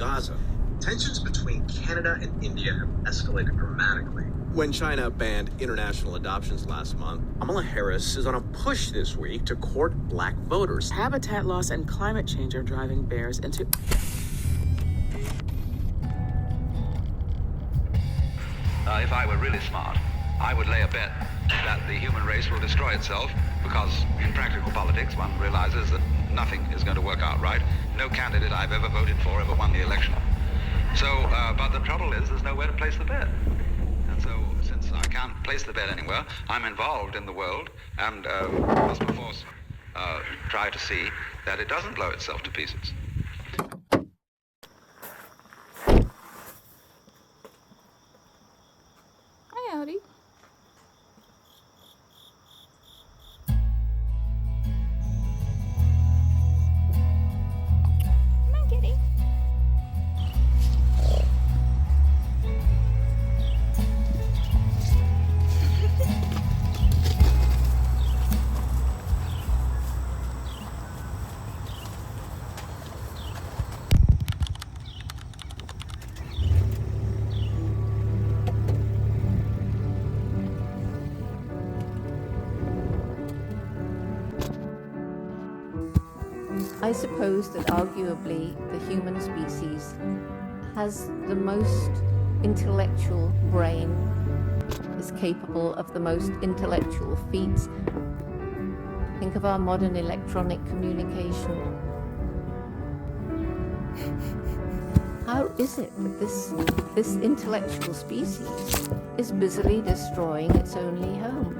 Gaza. Tensions between Canada and India have escalated dramatically. When China banned international adoptions last month, Kamala Harris is on a push this week to court black voters. Habitat loss and climate change are driving bears into... If I were really smart, I would lay a bet that the human race will destroy itself because in practical politics one realizes that nothing is going to work out right. No candidate I've ever voted for ever won the election. So, but the trouble is there's nowhere to place the bet. And so, since I can't place the bet anywhere, I'm involved in the world and must perforce try to see that it doesn't blow itself to pieces. Hi, Audi. Come on, kitty. I suppose that arguably the human species has the most intellectual brain, is capable of the most intellectual feats. Think of our modern electronic communication. How is it that this intellectual species is busily destroying its only home?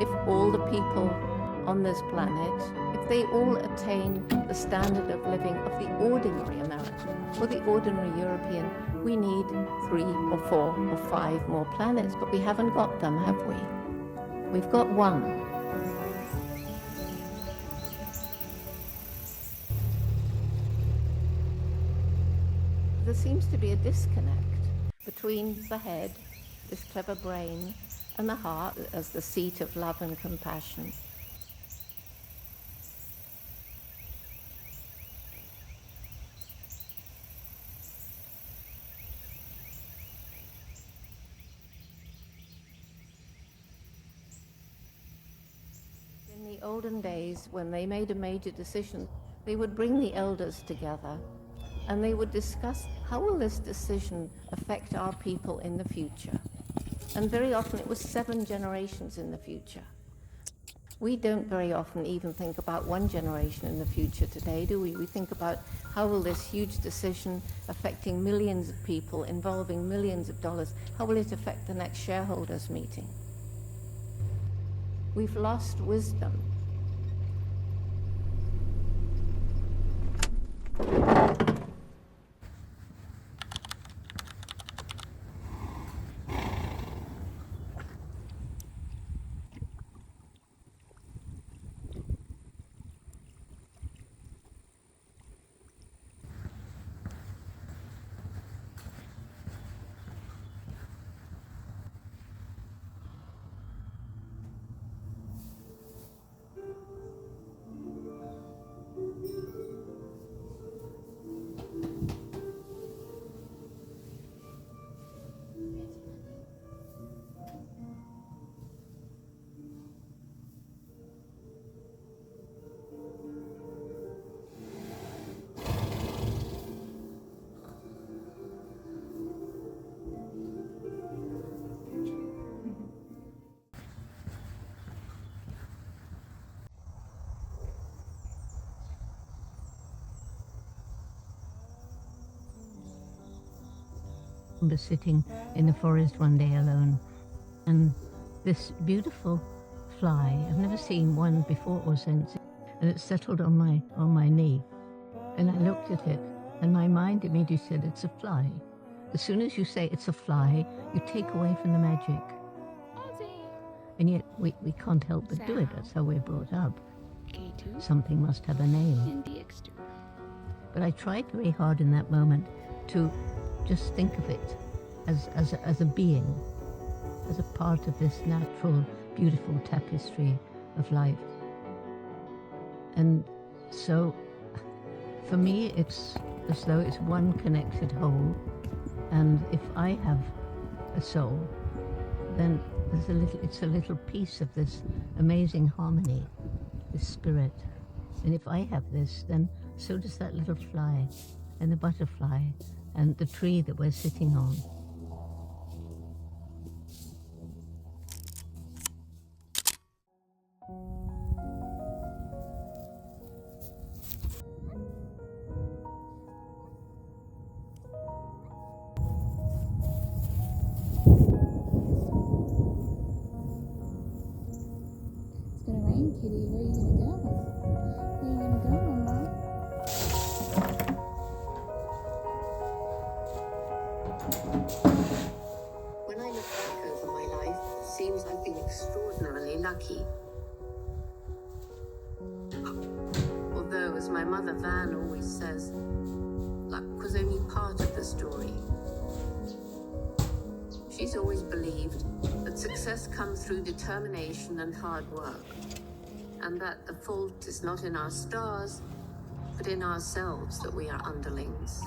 If all the people on this planet, if they all attain the standard of living of the ordinary American or the ordinary European, we need 3 or 4 or 5 more planets, but we haven't got them, have we? We've got one. There seems to be a disconnect between the head, this clever brain, and the heart as the seat of love and compassion. In the olden days, when they made a major decision, they would bring the elders together and they would discuss how will this decision affect our people in the future. And very often it was 7 generations in the future. We don't very often even think about 1 generation in the future today, do we? We think about how will this huge decision affecting millions of people, involving millions of dollars, how will it affect the next shareholders meeting? We've lost wisdom. I was sitting in the forest one day alone, and this beautiful fly, I've never seen one before or since, and it settled on my knee, and I looked at it, and my mind immediately said it's a fly. As soon as you say it's a fly, you take away from the magic. And yet we can't help but do it. That's how we're brought up. Something must have a name. But I tried very hard in that moment to just think of it as a being, as a part of this natural, beautiful tapestry of life. And so, for me, it's as though it's one connected whole. And if I have a soul, then it's a little piece of this amazing harmony, this spirit. And if I have this, then so does that little fly, and the butterfly, and the tree that we're sitting on. It's gonna rain, kitty. Where are you gonna go? Where are you gonna go, Mama? When I look back over my life, it seems I've been extraordinarily lucky. Although, as my mother Van always says, luck was only part of the story. She's always believed that success comes through determination and hard work, and that the fault is not in our stars, but in ourselves that we are underlings.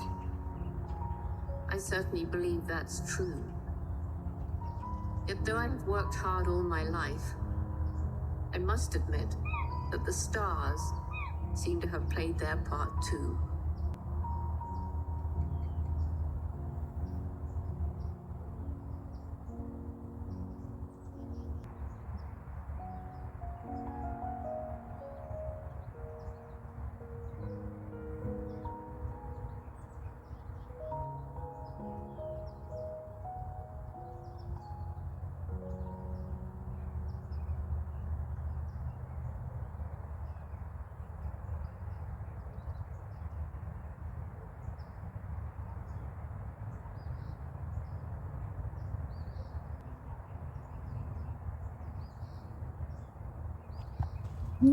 I certainly believe that's true. Yet though I've worked hard all my life, I must admit that the stars seem to have played their part too. We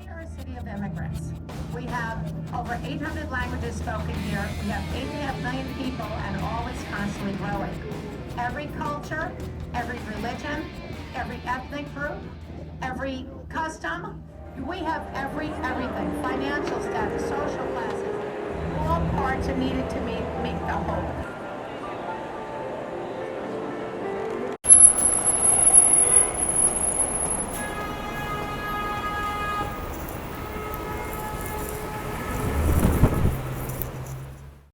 are a city of immigrants. We have over 800 languages spoken here. We have 8.5 million people, and all is constantly growing. Every culture, every religion, every ethnic group, every custom, we have everything. Financial status, social classes, all parts are needed to make the whole.